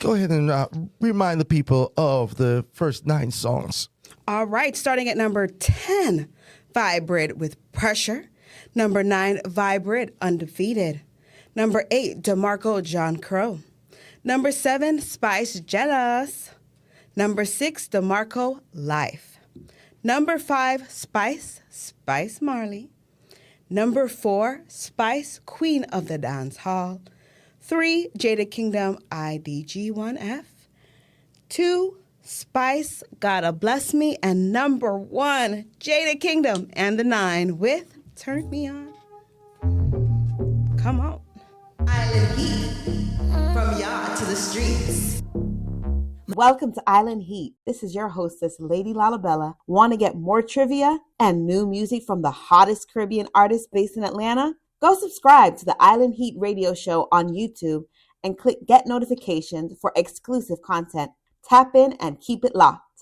go ahead and remind the people of the first 9 songs. All right, starting at number 10, Vibrate with Pressure. Number 9, Vibrate, Undefeated. Number 8, DeMarco, John Crow. Number 7, Spice, Jealous. Number 6, DeMarco, Life. Number 5, Spice Marley. Number 4, Spice, Queen of the Dancehall. 3, Jada Kingdom, IDG1F. 2, Spice, Gotta Bless Me. And number 1, Jada Kingdom and the 9 with Turn Me On. Come on. Island Heat, from yard to the streets. Welcome to Island Heat. This is your hostess, Lady Lalabella. Want to get more trivia and new music from the hottest Caribbean artists based in Atlanta? Go subscribe to the Island Heat radio show on YouTube and click Get Notifications for exclusive content. Tap in and keep it locked.